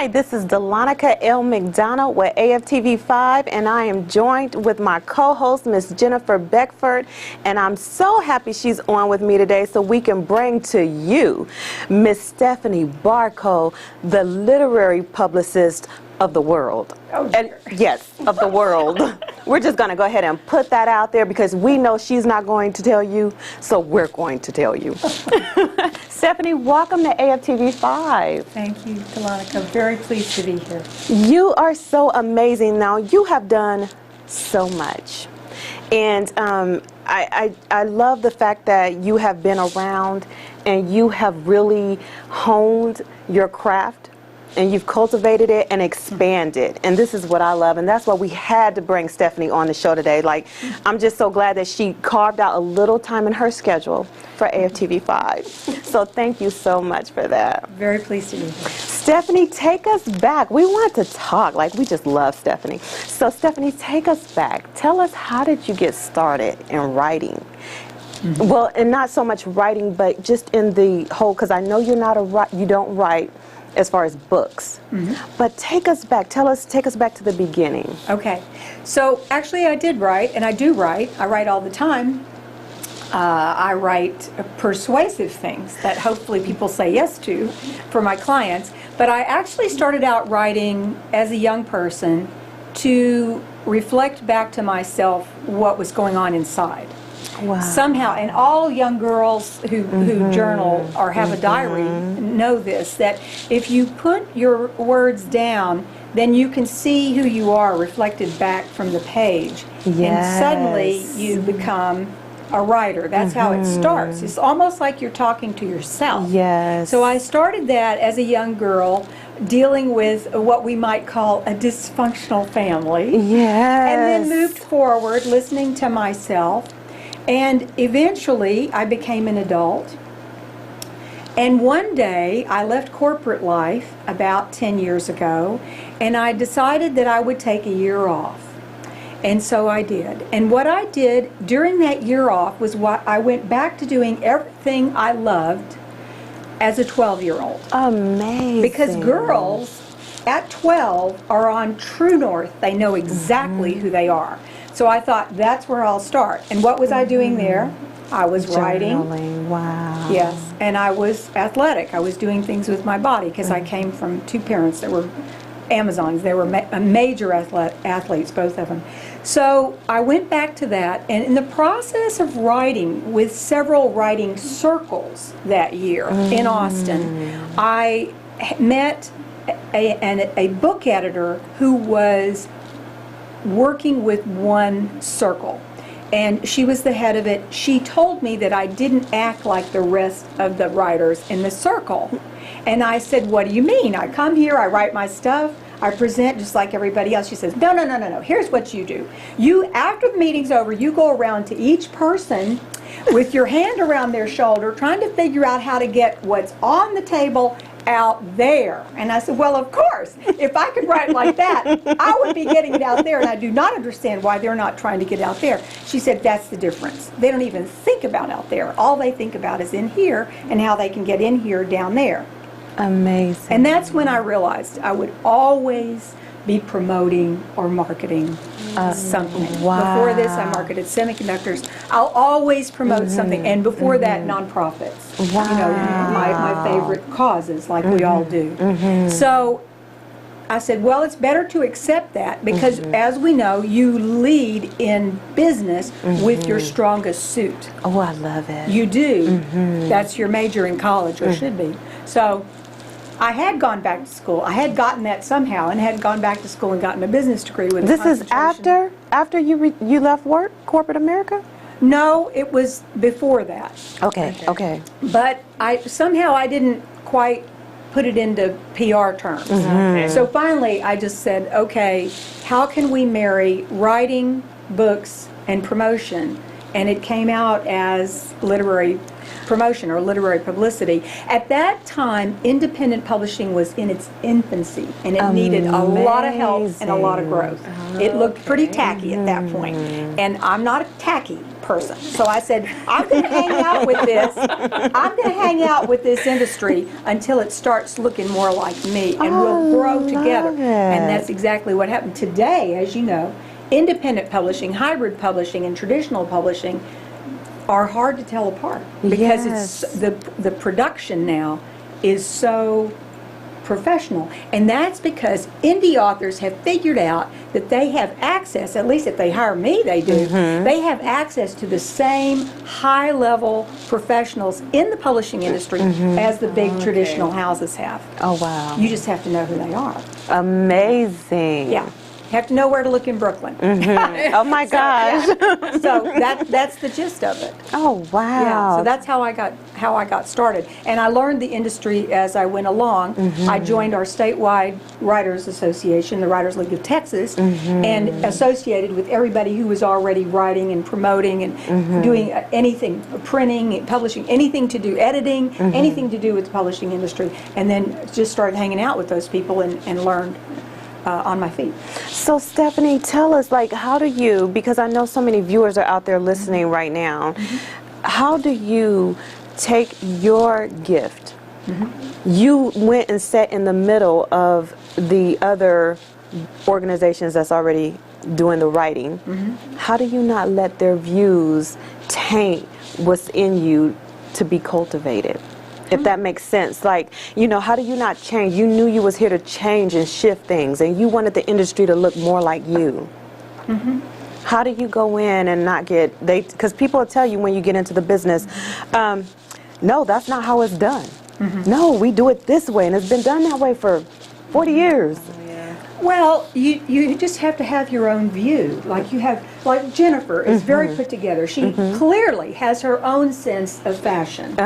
Hi, this is Delonica L. McDonald with AFTV5, and I am joined with my co-host, Miss Jennifer Beckford, and I'm so happy she's on with me today so we can bring to you Miss Stephanie Barko, the literary publicist of the world. Oh, and, yes, of the world. We're just going to go ahead and put that out there because we know she's not going to tell you, so we're going to tell you. Stephanie, welcome to AFTV5. Thank you, Delonica. Very pleased to be here. You are so amazing. Now, you have done so much. And I love the fact that you have been around and you have really honed your craft. And you've cultivated it and expanded. And this is what I love. And that's why we had to bring Stephanie on the show today. Like, I'm just so glad that she carved out a little time in her schedule for AFTV5. So thank you so much for that. Very pleased to be here. Stephanie, take us back. We want to talk. Like, we just love Stephanie. So Stephanie, take us back. Tell us, how did you get started in writing? Mm-hmm. Well, and not so much writing, but just in the whole, because I know you're not you don't write as far as books. Mm-hmm. But take us back, take us back to the beginning. Okay, so actually I did write, and I do write. I write all the time. I write persuasive things that hopefully people say yes to for my clients. But I actually started out writing as a young person to reflect back to myself what was going on inside. Wow. Somehow, and all young girls who journal or have a diary know this, that if you put your words down, then you can see who you are reflected back from the page. Yes. And suddenly you become a writer. That's how it starts. It's almost like you're talking to yourself. Yes. So I started that as a young girl, dealing with what we might call a dysfunctional family. Yes. And then moved forward, listening to myself. And eventually, I became an adult. And one day, I left corporate life about 10 years ago, and I decided that I would take a year off. And so I did. And what I did during that year off was I went back to doing everything I loved as a 12-year-old. Amazing. Because girls at 12 are on true north. They know exactly who they are. So I thought, that's where I'll start. And what was I doing there? I was writing. Journaling. Wow. Yes, and I was athletic. I was doing things with my body because I came from two parents that were Amazons. They were major athletes, both of them. So I went back to that, and in the process of writing with several writing circles that year in Austin, I met a book editor who was working with one circle, and she was the head of it. She told me that I didn't act like the rest of the writers in the circle. And I said, what do you mean? I come here, I write my stuff, I present just like everybody else. She says, no, here's what you do. After the meeting's over, you go around to each person with your hand around their shoulder, trying to figure out how to get what's on the table out there. And I said, well, of course, if I could write like that, I would be getting it out there, and I do not understand why they're not trying to get out there. She said, that's the difference. They don't even think about out there. All they think about is in here and how they can get in here down there. Amazing. And that's when I realized I would always be promoting or marketing something. Wow. Before this, I marketed semiconductors. I'll always promote something. And before that, nonprofits. Wow. You know, my favorite causes, like we all do. So I said, well, it's better to accept that because, as we know, you lead in business with your strongest suit. Oh, I love it. You do. That's your major in college, or should be. So I had gone back to school. I had gotten that somehow, and had gone back to school and gotten a business degree with. This is after you left work, corporate America? No, it was before that. Okay. But somehow I didn't quite put it into PR terms. So finally, I just said, okay, how can we marry writing, books, and promotion? And it came out as literary promotion or literary publicity. At that time, independent publishing was in its infancy, and it needed a lot of help and a lot of growth. It looked pretty tacky at that point, and I'm not a tacky person. So I said, I'm going to hang out with this. I'm going to hang out with this industry until it starts looking more like me, and we'll grow together. And that's exactly what happened. Today, as you know, independent publishing, hybrid publishing, and traditional publishing are hard to tell apart because it's the production now is so professional, and that's because indie authors have figured out that they have access, at least if they hire me they do, they have access to the same high-level professionals in the publishing industry as the big traditional houses have. Oh, wow. You just have to know who they are. Amazing. Yeah. You have to know where to look in Brooklyn. Oh my gosh. So that's the gist of it. Oh, wow. Yeah, so that's how I got started, and I learned the industry as I went along. I joined our statewide Writers Association, the Writers League of Texas, and associated with everybody who was already writing and promoting and doing anything, printing, publishing, anything to do, editing, anything to do with the publishing industry, and then just started hanging out with those people and learned on my feet. So Stephanie, tell us, like, how do you, because I know so many viewers are out there listening right now, how do you take your gift? You went and sat in the middle of the other organizations that's already doing the writing. How do you not let their views taint what's in you to be cultivated? If that makes sense. Like, you know, how do you not change? You knew you was here to change and shift things, and you wanted the industry to look more like you. How do you go in and not get, because people will tell you when you get into the business, no, that's not how it's done. No, we do it this way, and it's been done that way for 40 years. Well, you just have to have your own view. Like Jennifer is very put together. She clearly has her own sense of fashion.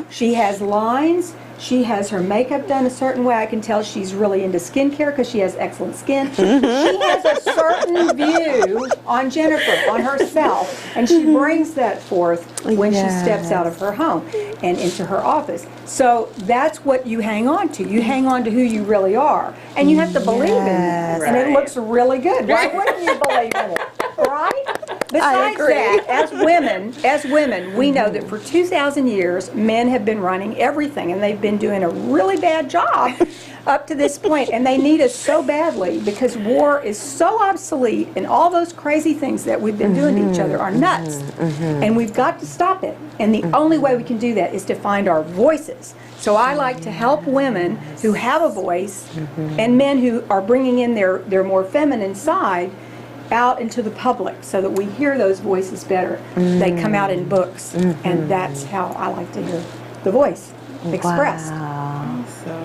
She has lines. She has her makeup done a certain way. I can tell she's really into skincare because she has excellent skin. She has a certain view on Jennifer, on herself, and she brings that forth when she steps out of her home and into her office. So that's what you hang on to. You hang on to who you really are, and you have to believe in it. And it looks really good. Why wouldn't you believe in it? Right? Besides that, as women, we know that for 2,000 years, men have been running everything, and they've been doing a really bad job up to this point, and they need us so badly because war is so obsolete, and all those crazy things that we've been doing to each other are nuts, and we've got to stop it. And the only way we can do that is to find our voices. So I like to help women who have a voice and men who are bringing in their more feminine side out into the public so that we hear those voices better. They come out in books, and that's how I like to hear the voice expressed. Wow.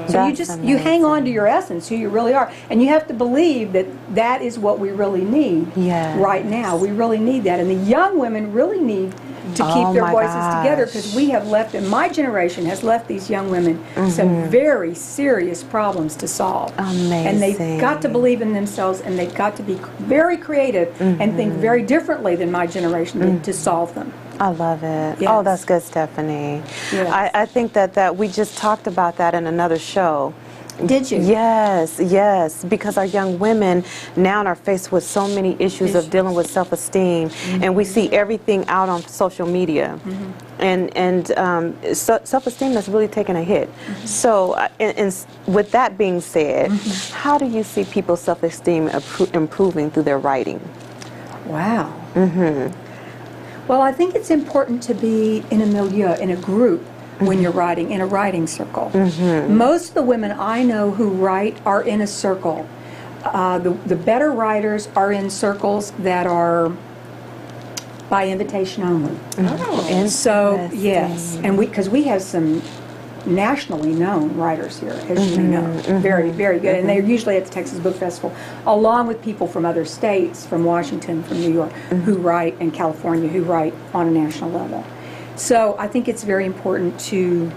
So you hang on to your essence, who you really are, and you have to believe that that is what we really need right now. We really need that, and the young women really need to keep their voices together, because we have left, and my generation has left these young women some very serious problems to solve. Amazing. And they've got to believe in themselves, and they've got to be very creative and think very differently than my generation to solve them. I love it. Yes. Oh, that's good, Stephanie. Yes. I think that we just talked about that in another show. Did you? Yes, yes, because our young women now are faced with so many issues of dealing with self-esteem, and we see everything out on social media, and self-esteem has really taken a hit. So, and with that being said, how do you see people's self-esteem improving through their writing? Wow. Well, I think it's important to be in a milieu, in a group, when you're writing, in a writing circle. Most of the women I know who write are in a circle. The better writers are in circles that are by invitation only. And so, yes, and because we have some nationally known writers here, as you know, very, very good, and they're usually at the Texas Book Festival, along with people from other states, from Washington, from New York, who write, and California, who write on a national level. So I think it's very important to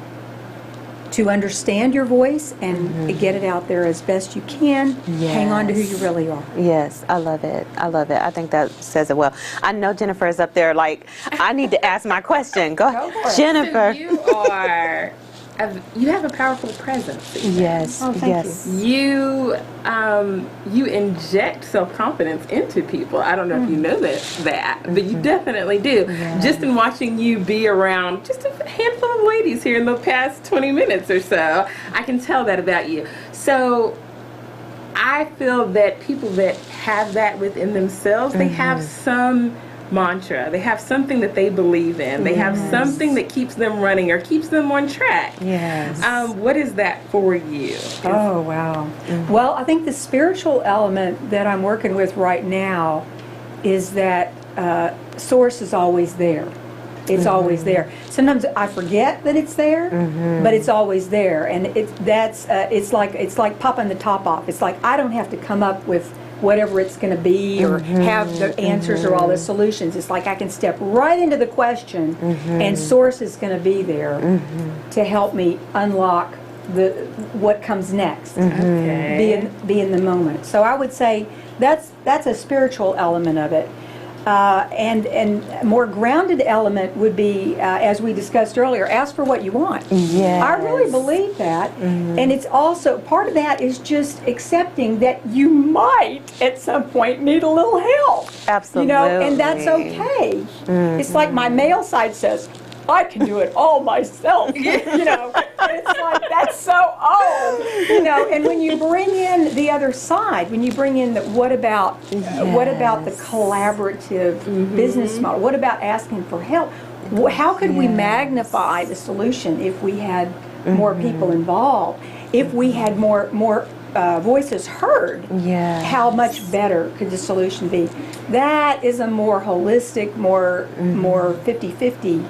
to understand your voice and get it out there as best you can. Hang on to who you really are. Yes, I love it. I love it. I think that says it well. I know Jennifer is up there like, I need to ask my question. Go Go for ahead. it. Jennifer. So you have a powerful presence. Yes, Oh, thank yes. You inject self-confidence into people. I don't know if you know that, but you definitely do. Just in watching you be around just a handful of ladies here in the past 20 minutes or so, I can tell that about you. So I feel that people that have that within themselves, they have some mantra. They have something that they believe in. They have something that keeps them running or keeps them on track. Yes. What is that for you? Oh, wow. Well, I think the spiritual element that I'm working with right now is that source is always there. It's always there. Sometimes I forget that it's there, but it's always there, and it's like popping the top off. It's like I don't have to come up with whatever it's going to be or have the answers or all the solutions. It's like I can step right into the question, and source is going to be there to help me unlock what comes next. Okay. Be in the moment. So I would say that's a spiritual element of it. And a more grounded element would be, as we discussed earlier, ask for what you want. Yes. I really believe that. And it's also, part of that is just accepting that you might, at some point, need a little help. Absolutely. You know, and that's okay. It's like my male side says, I can do it all myself. You know, it's like, that's so old. You know, and when you bring in the other side, when you bring in what about the collaborative business model? What about asking for help? How could we magnify the solution if we had more people involved? If we had more voices heard? How much better could the solution be? That is a more holistic, more 50-50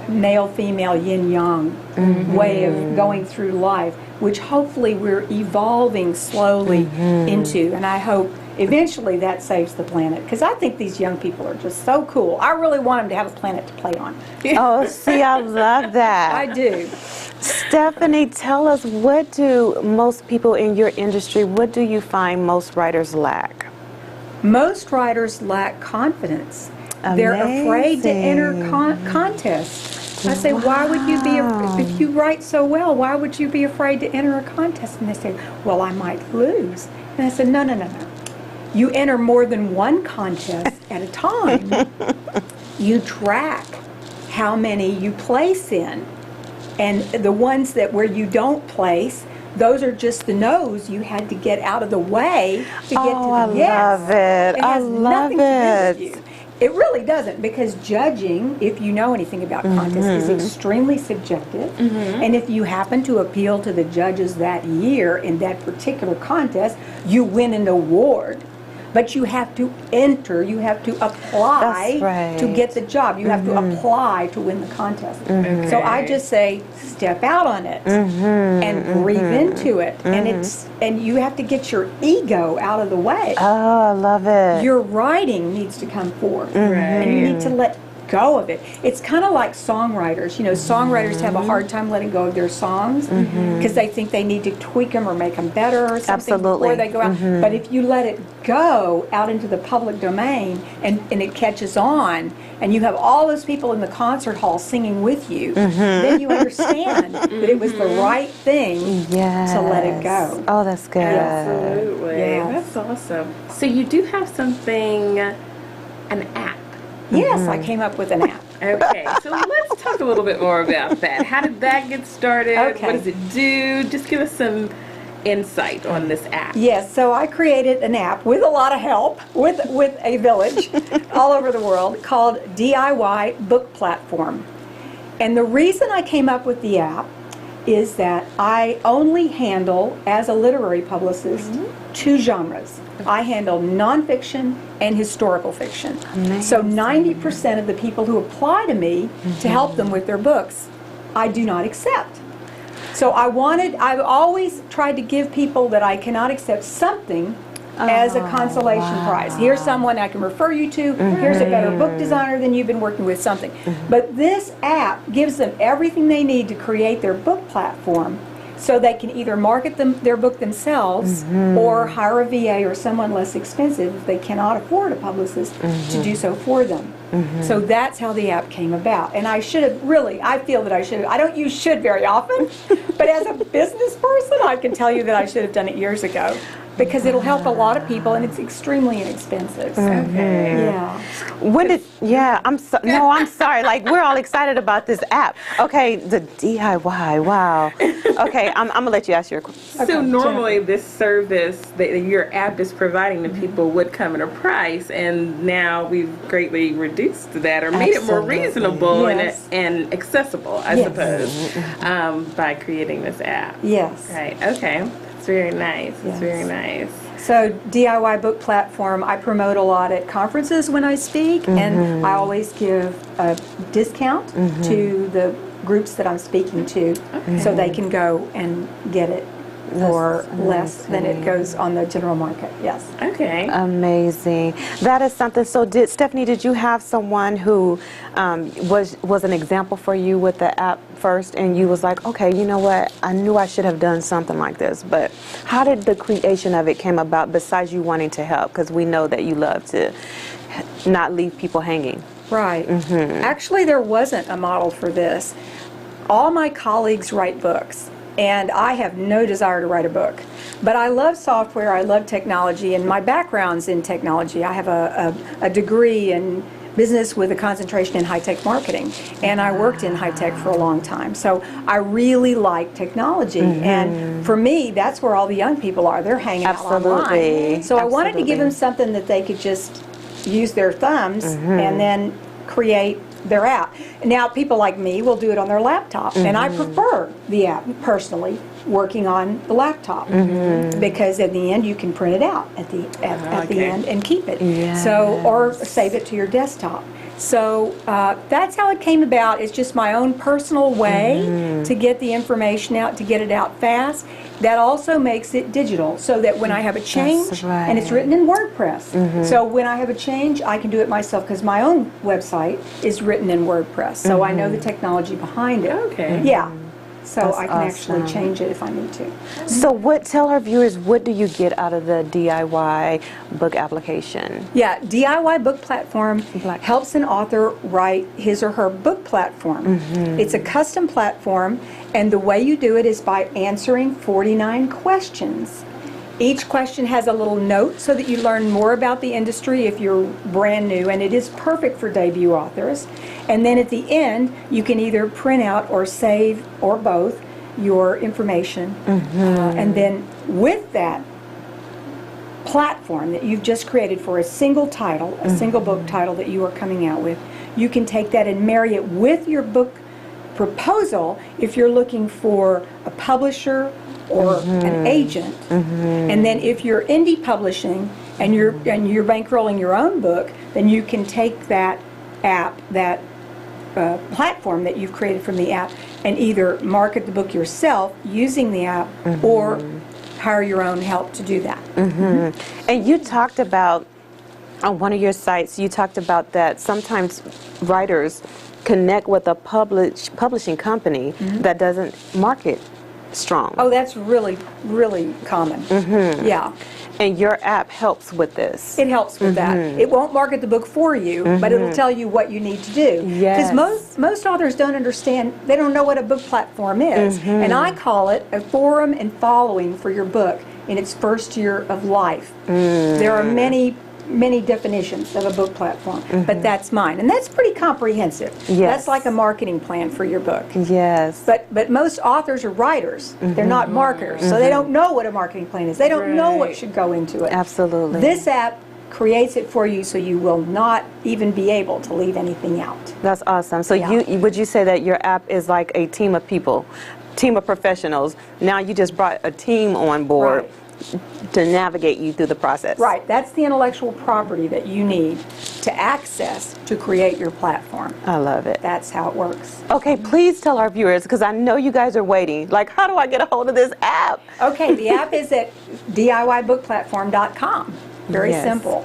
male, female, yin-yang way of going through life, which hopefully we're evolving slowly into. And I hope eventually that saves the planet, because I think these young people are just so cool. I really want them to have a planet to play on. Oh, see, I love that. I do. Stephanie, tell us, what do most people in your industry, what do you find most writers lack? Most writers lack confidence. They're afraid to enter contests. I say, why would you be, if you write so well, why would you be afraid to enter a contest? And they say, well, I might lose. And I said, no. You enter more than one contest at a time. You track how many you place in. And the ones where you don't place, those are just the no's you had to get out of the way to get to the yes. I love it. It has nothing to do with you. It really doesn't, because judging, if you know anything about contests, is extremely subjective. And if you happen to appeal to the judges that year in that particular contest, you win an award. But you have to enter, you have to apply to get the job. You have to apply to win the contest. So I just say, step out on it and breathe into it. And you have to get your ego out of the way. Oh, I love it. Your writing needs to come forth. And you need to let go of it. It's kind of like songwriters. You know, songwriters have a hard time letting go of their songs because they think they need to tweak them or make them better or something before they go out. But if you let it go out into the public domain and it catches on, and you have all those people in the concert hall singing with you, then you understand that it was the right thing to let it go. Oh, that's good. Absolutely. Yes. That's awesome. So you do have something, an app. Yes, I came up with an app. Okay, so let's talk a little bit more about that. How did that get started? Okay. What does it do? Just give us some insight on this app. Yes, so I created an app with a lot of help with a village all over the world called DIY Book Platform. And the reason I came up with the app is that I only handle, as a literary publicist, 2 genres. I handle nonfiction and historical fiction. Amazing. So 90% of the people who apply to me to help them with their books, I do not accept. So I've always tried to give people that I cannot accept something as a consolation prize. Here's someone I can refer you to. Here's a better book designer than you've been working with, something. But this app gives them everything they need to create their book platform, so they can either market their book themselves or hire a VA or someone less expensive if they cannot afford a publicist to do so for them. So that's how the app came about. And I should have I feel that I should have, I don't use should very often, but as a business person, I can tell you that I should have done it years ago. Because it'll help a lot of people, and it's extremely inexpensive. So, yeah. I'm sorry. Like, we're all excited about this app. Okay, the DIY, wow. Okay, I'm going to let you ask your question. So normally this service that your app is providing to people would come at a price, and now we've greatly reduced that, or made it more reasonable and accessible, I suppose, by creating this app. Yes. Right, okay. It's very nice. It's very nice. So DIY book platform, I promote a lot at conferences when I speak, and I always give a discount to the groups that I'm speaking to, so they can go and get it for less than it goes on the general market. Yes. Okay. Amazing. That is something. So Stephanie, did you have someone who was an example for you with the app first, and you was like, okay, you know what, I knew I should have done something like this, but how did the creation of it came about, besides you wanting to help? Because we know that you love to not leave people hanging. Right. Actually, there wasn't a model for this. All my colleagues write books, and I have no desire to write a book. But I love software, I love technology, and my background's in technology. I have a degree in business with a concentration in high-tech marketing, and I worked in high-tech for a long time. So I really like technology, and for me, that's where all the young people are. They're hanging out online. So I wanted to give them something that they could just use their thumbs and then create their app. Now, people like me will do it on their laptop, and I prefer the app, personally, working on the laptop, because at the end you can print it out at the end and keep it. So, or save it to your desktop. So that's how it came about. It's just my own personal way to get the information out, to get it out fast. That also makes it digital, so that when I have a change, and it's written in WordPress, so when I have a change, I can do it myself, because my own website is written in WordPress, so I know the technology behind it. Okay. Yeah. So That's I can actually awesome. change it if I need to. So tell our viewers, what do you get out of the DIY book application? Yeah, DIY book platform helps an author write his or her book platform. It's a custom platform, and the way you do it is by answering 49 questions. Each question has a little note so that you learn more about the industry if you're brand new, and it is perfect for debut authors. And then at the end, you can either print out or save, or both, your information. And then with that platform that you've just created for a single title, a single book title that you are coming out with, you can take that and marry it with your book proposal if you're looking for a publisher or an agent. And then if you're indie publishing and you're bankrolling your own book, then you can take that app, that platform that you've created from the app, and either market the book yourself using the app or hire your own help to do that. And you talked about, on one of your sites, you talked about that sometimes writers connect with a publishing company that doesn't market strong. Oh, that's really, really common. Yeah. And your app helps with this. It helps with that. It won't market the book for you, but it'll tell you what you need to do. Because most authors don't understand, they don't know what a book platform is. And I call it a forum and following for your book in its first year of life. There are many definitions of a book platform, but that's mine, and that's pretty comprehensive. That's like a marketing plan for your book. But most authors are writers. They're not marketers, so they don't know what a marketing plan is. They don't know what should go into it. Absolutely. This app creates it for you, so you will not even be able to leave anything out. That's awesome. So would you say that your app is like a team of people, team of professionals? Now you just brought a team on board. navigate you through the process. Right, that's the intellectual property that you need to access to create your platform. I love it. That's how it works. Okay, please tell our viewers, because I know you guys are waiting. Like, how do I get a hold of this app? Okay, the app is at DIYbookplatform.com. Very Yes. simple.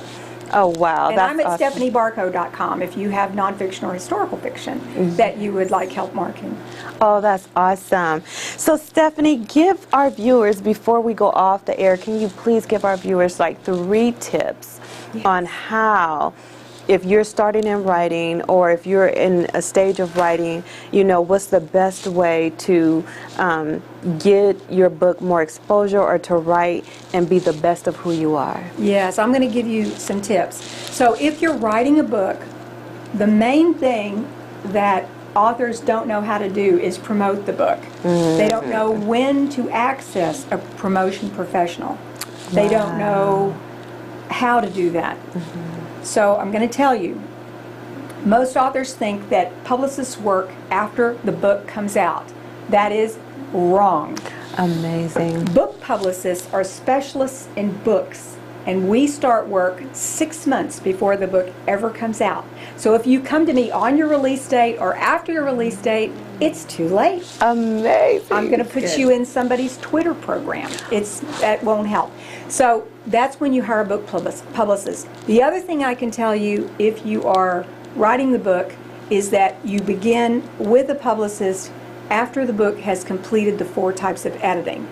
Oh, wow. And that's I'm at awesome. stephaniebarko.com if you have nonfiction or historical fiction that you would like help marketing. Oh, that's awesome. So, Stephanie, give our viewers, before we go off the air, can you please give our viewers like 3 tips on how, if you're starting in writing or if you're in a stage of writing, you know, what's the best way to get your book more exposure or to write and be the best of who you are? Yes, I'm going to give you some tips. So if you're writing a book, the main thing that authors don't know how to do is promote the book. They don't know when to access a promotion professional. They don't know how to do that. So I'm going to tell you, most authors think that publicists work after the book comes out. That is wrong. Amazing. Book publicists are specialists in books, and we start work 6 months before the book ever comes out. So if you come to me on your release date or after your release date, it's too late. Amazing. I'm going to put you in somebody's Twitter program. That won't help. So that's when you hire a book publicist. The other thing I can tell you if you are writing the book is that you begin with a publicist after the book has completed the 4 types of editing.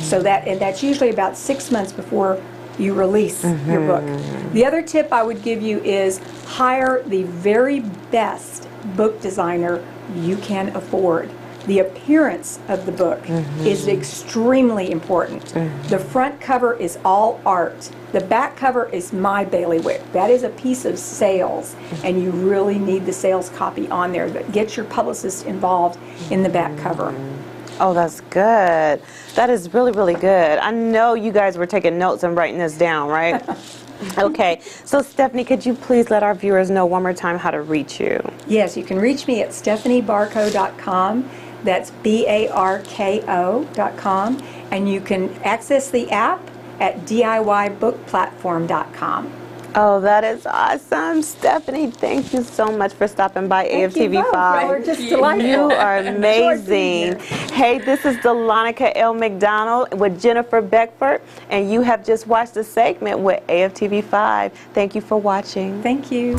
So that's usually about 6 months before you release your book. The other tip I would give you is hire the very best book designer you can afford. The appearance of the book is extremely important. The front cover is all art. The back cover is my bailiwick. That is a piece of sales, and you really need the sales copy on there. But get your publicist involved in the back cover. Oh, that's good. That is really, really good. I know you guys were taking notes and writing this down, right? Okay. So, Stephanie, could you please let our viewers know one more time how to reach you? Yes, you can reach me at stephaniebarko.com. That's BARKO.com. And you can access the app at DIYbookplatform.com. Oh, that is awesome. Stephanie, thank you so much for stopping by Thank you both. AFTV5. We're just delightful. You are Enjoyed being amazing. Hey, this is Delonica L. McDonald with Jennifer Beckford, and you have just watched a segment with AFTV5. Thank you for watching. Thank you.